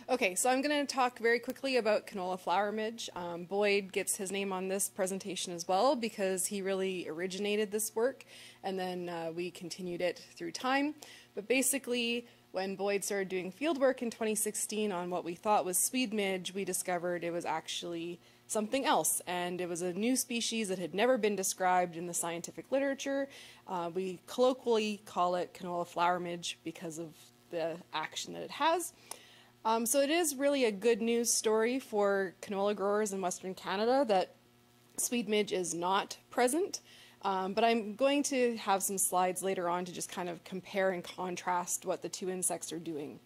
Okay, so I'm going to talk very quickly about canola flower midge. Boyd gets his name on this presentation as well because he really originated this work, and then we continued it through time. But basically, when Boyd started doing field work in 2016 on what we thought was Swede midge, we discovered it was actually something else, and it was a new species that had never been described in the scientific literature. We colloquially call it canola flower midge because of the action that it has. So it is really a good news story for canola growers in Western Canada that Swede midge is not present, but I'm going to have some slides later on to just kind of compare and contrast what the two insects are doing.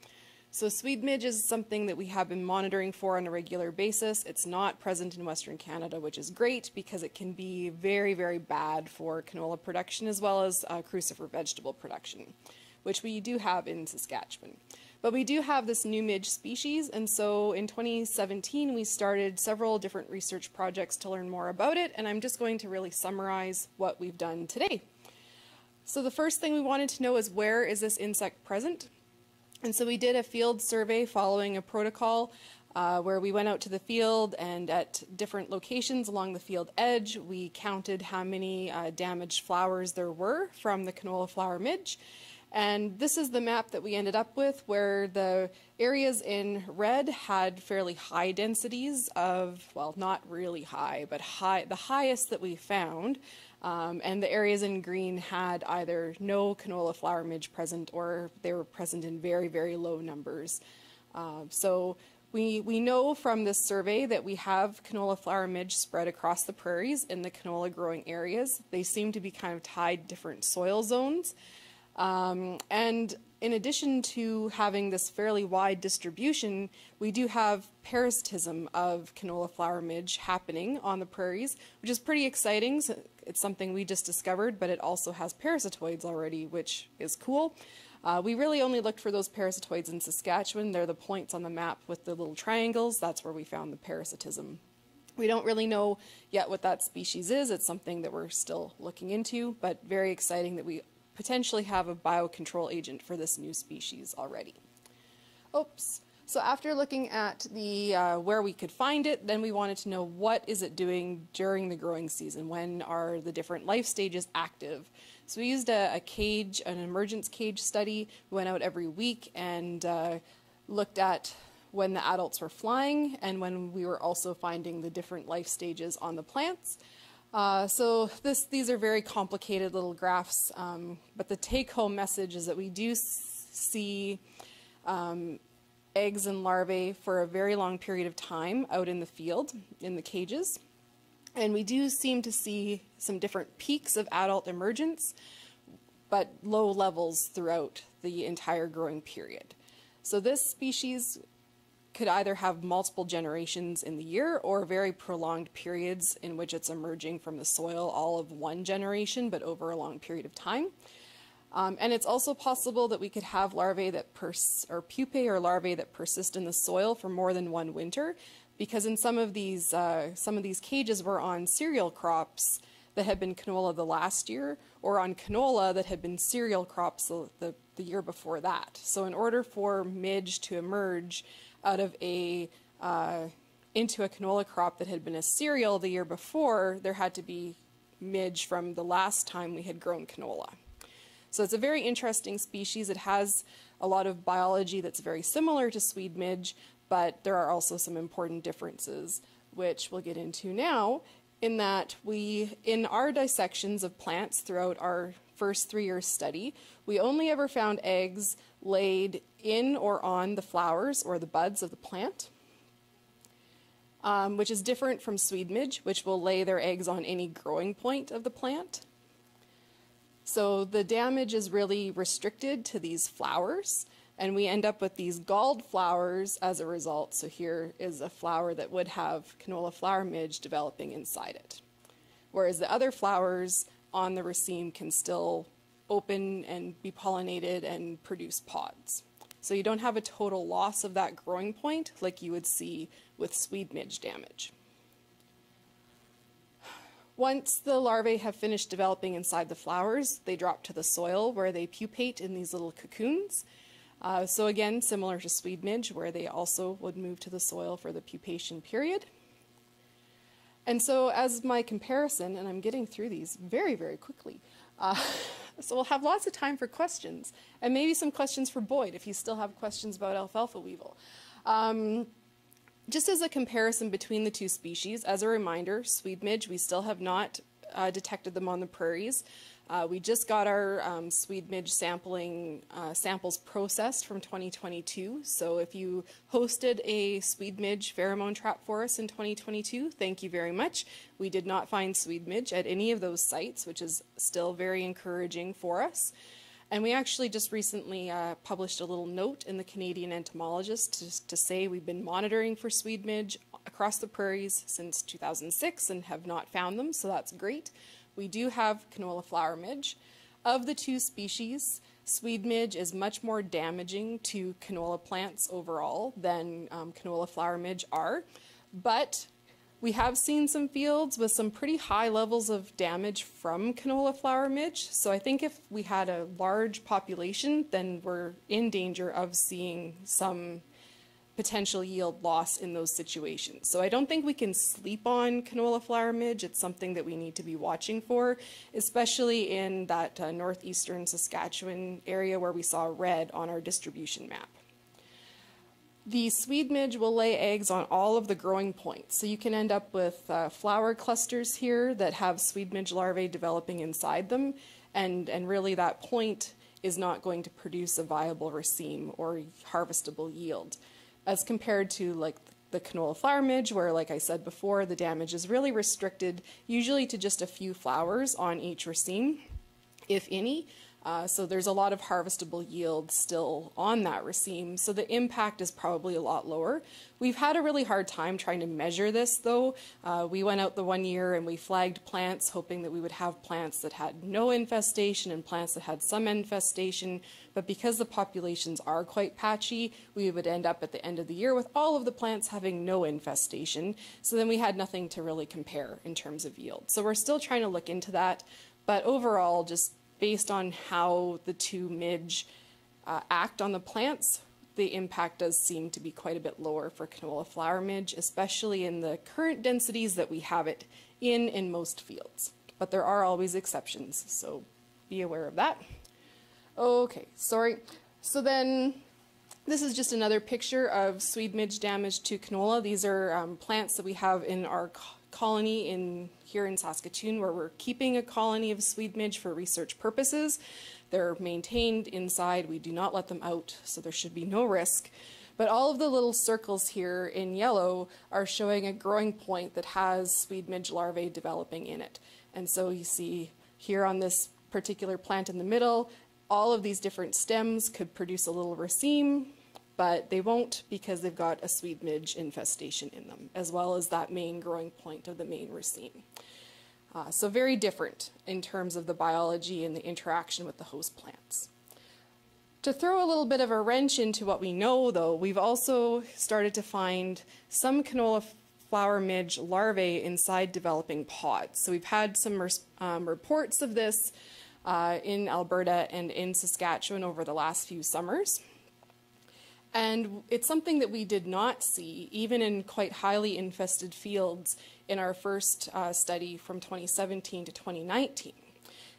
So Swede midge is something that we have been monitoring for on a regular basis. It's not present in Western Canada, which is great because it can be very, very bad for canola production as well as crucifer vegetable production, which we do have in Saskatchewan. But we do have this new midge species, and so in 2017 we started several different research projects to learn more about it, and I'm just going to really summarize what we've done today. So the first thing we wanted to know is, where is this insect present? And so we did a field survey following a protocol where we went out to the field, and at different locations along the field edge we counted how many damaged flowers there were from the canola flower midge. And this is the map that we ended up with, where the areas in red had fairly high densities of, well, not really high, but the highest that we found. And the areas in green had either no canola flower midge present, or they were present in very, very low numbers. So we know from this survey that we have canola flower midge spread across the prairies in the canola growing areas. They seem to be kind of tied different soil zones. And in addition to having this fairly wide distribution, we do have parasitism of canola flower midge happening on the prairies, which is pretty exciting. So it's something we just discovered, but it also has parasitoids already, which is cool. We really only looked for those parasitoids in Saskatchewan. They're the points on the map with the little triangles. That's where we found the parasitism. We don't really know yet what that species is. It's something that we're still looking into, but very exciting that we potentially have a biocontrol agent for this new species already. Oops. So after looking at the where we could find it, then we wanted to know, what is it doing during the growing season? When are the different life stages active? So we used a cage, an emergence cage study. We went out every week and looked at when the adults were flying and when we were also finding the different life stages on the plants. So these are very complicated little graphs, but the take-home message is that we do see eggs and larvae for a very long period of time out in the field, in the cages. And we do seem to see some different peaks of adult emergence, but low levels throughout the entire growing period. So this species could either have multiple generations in the year or very prolonged periods in which it's emerging from the soil, all of one generation, but over a long period of time. And it's also possible that we could have larvae that or pupae or larvae that persist in the soil for more than one winter, because in some of these cages were on cereal crops that had been canola the last year, or on canola that had been cereal crops the year before that. So in order for midge to emerge out of into a canola crop that had been a cereal the year before, there had to be midge from the last time we had grown canola. So it's a very interesting species. It has a lot of biology that's very similar to Swede midge, but there are also some important differences, which we'll get into now, in that in our dissections of plants throughout our first 3-year study, we only ever found eggs laid in or on the flowers or the buds of the plant, which is different from Swede midge, which will lay their eggs on any growing point of the plant. So the damage is really restricted to these flowers, and we end up with these galled flowers as a result. So here is a flower that would have canola flower midge developing inside it, whereas the other flowers on the raceme can still open and be pollinated and produce pods. So you don't have a total loss of that growing point like you would see with Swede midge damage. Once the larvae have finished developing inside the flowers, they drop to the soil where they pupate in these little cocoons. So again, similar to Swede midge, where they also would move to the soil for the pupation period. And so as my comparison, and I'm getting through these very, very quickly, so we'll have lots of time for questions, and maybe some questions for Boyd if you still have questions about alfalfa weevil. Just as a comparison between the two species, as a reminder, Swede midge, we still have not detected them on the prairies. We just got our Swede midge samples processed from 2022. So if you hosted a Swede midge pheromone trap for us in 2022, thank you very much. We did not find Swede midge at any of those sites, which is still very encouraging for us. And we actually just recently published a little note in the Canadian Entomologist to say we've been monitoring for Swede midge across the prairies since 2006 and have not found them, so that's great. We do have canola flower midge. Of the two species, Swede midge is much more damaging to canola plants overall than canola flower midge are, but we have seen some fields with some pretty high levels of damage from canola flower midge, so I think if we had a large population, then we're in danger of seeing some potential yield loss in those situations. So I don't think we can sleep on canola flower midge. It's something that we need to be watching for, especially in that northeastern Saskatchewan area where we saw red on our distribution map. The Swede midge will lay eggs on all of the growing points. So you can end up with flower clusters here that have Swede midge larvae developing inside them, and really that point is not going to produce a viable raceme or harvestable yield, as compared to like the canola flower midge, where, like I said before, the damage is really restricted usually to just a few flowers on each raceme, if any. So there's a lot of harvestable yield still on that raceme, so the impact is probably a lot lower. We've had a really hard time trying to measure this though. We went out the one year and we flagged plants hoping that we would have plants that had no infestation and plants that had some infestation, but because the populations are quite patchy, we would end up at the end of the year with all of the plants having no infestation, so then we had nothing to really compare in terms of yield. So we're still trying to look into that, but overall, just based on how the two midge act on the plants, the impact does seem to be quite a bit lower for canola flower midge, especially in the current densities that we have it in most fields. But there are always exceptions, so be aware of that. Okay, sorry. So then this is just another picture of Swede midge damage to canola. These are plants that we have in our colony here in Saskatoon, where we're keeping a colony of Swede midge for research purposes. They're maintained inside. We do not let them out, so there should be no risk. But all of the little circles here in yellow are showing a growing point that has Swede midge larvae developing in it. And so you see here on this particular plant in the middle, all of these different stems could produce a little raceme, but they won't because they've got a Swede midge infestation in them, as well as that main growing point of the main raceme. So very different in terms of the biology and the interaction with the host plants. To throw a little bit of a wrench into what we know, though, we've also started to find some canola flower midge larvae inside developing pods. So we've had some reports of this in Alberta and in Saskatchewan over the last few summers. And it's something that we did not see, even in quite highly infested fields, in our first study from 2017 to 2019.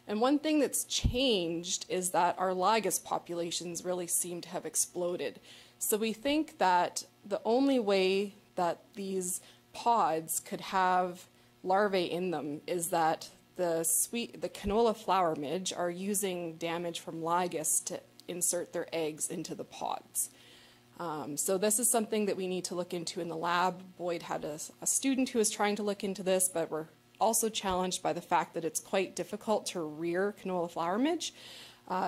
And one thing that's changed is that our lygus populations really seem to have exploded. So we think that the only way that these pods could have larvae in them is that the canola flower midge are using damage from lygus to insert their eggs into the pods. So this is something that we need to look into in the lab. Boyd had a student who was trying to look into this, but we're also challenged by the fact that it's quite difficult to rear canola flower midge.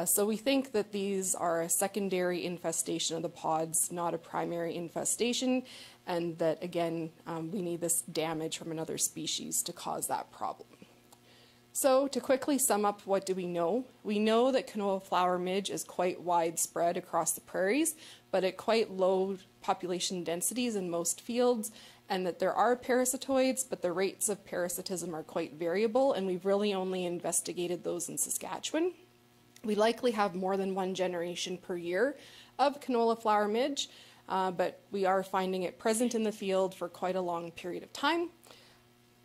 So we think that these are a secondary infestation of the pods, not a primary infestation, and that, again, we need this damage from another species to cause that problem. So to quickly sum up, what do we know? We know that canola flower midge is quite widespread across the prairies, but at quite low population densities in most fields, and that there are parasitoids, but the rates of parasitism are quite variable, and we've really only investigated those in Saskatchewan. We likely have more than one generation per year of canola flower midge, but we are finding it present in the field for quite a long period of time.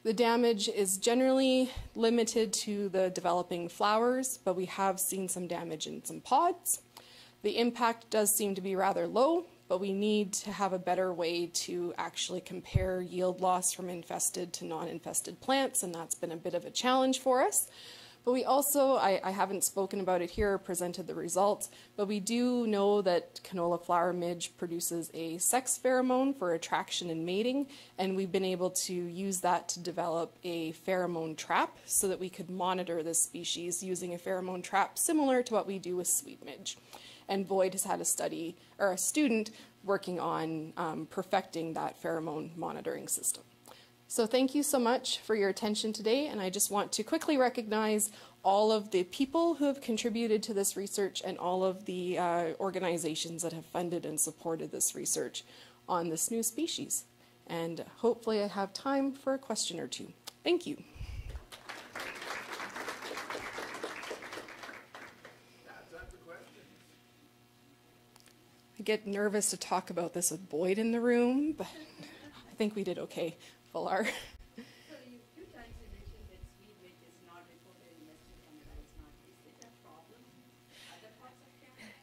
The damage is generally limited to the developing flowers, but we have seen some damage in some pods. The impact does seem to be rather low, but we need to have a better way to actually compare yield loss from infested to non-infested plants, and that's been a bit of a challenge for us. But we also, I haven't spoken about it here or presented the results, but we do know that canola flower midge produces a sex pheromone for attraction and mating, and we've been able to use that to develop a pheromone trap so that we could monitor this species using a pheromone trap similar to what we do with sweet midge. And Boyd has had a study, or a student, working on perfecting that pheromone monitoring system. So thank you so much for your attention today, and I just want to quickly recognize all of the people who have contributed to this research and all of the organizations that have funded and supported this research on this new species. And hopefully I have time for a question or two. Thank you. I get nervous to talk about this with Boyd in the room, but I think we did okay. Fuller. So two times you mentioned that sweet midge is not reported in Western Canada. It's not. Is it a problem in other parts of Canada?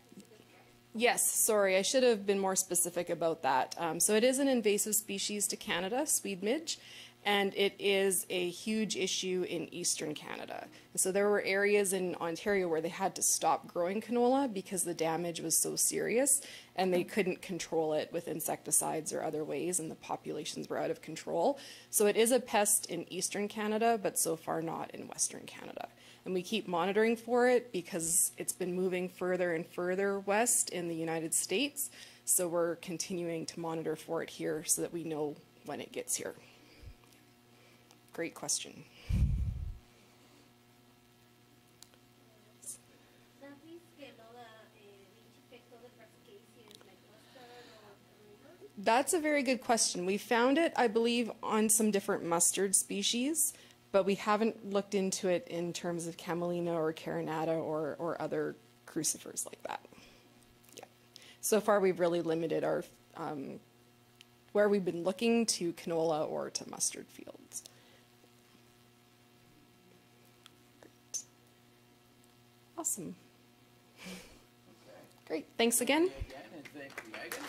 Yes, sorry, I should have been more specific about that. So it is an invasive species to Canada, sweet midge, and it is a huge issue in eastern Canada. And so there were areas in Ontario where they had to stop growing canola because the damage was so serious and they couldn't control it with insecticides or other ways, and the populations were out of control. So it is a pest in eastern Canada, but so far not in western Canada. And we keep monitoring for it because it's been moving further and further west in the United States. So we're continuing to monitor for it here so that we know when it gets here. Great question. That's a very good question. We found it, I believe, on some different mustard species, but we haven't looked into it in terms of camelina or carinata or other crucifers like that. Yeah. So far, we've really limited our where we've been looking to canola or to mustard fields. Great. Awesome. Okay. Great. Thanks again. Thank you again, and thank you, Megan.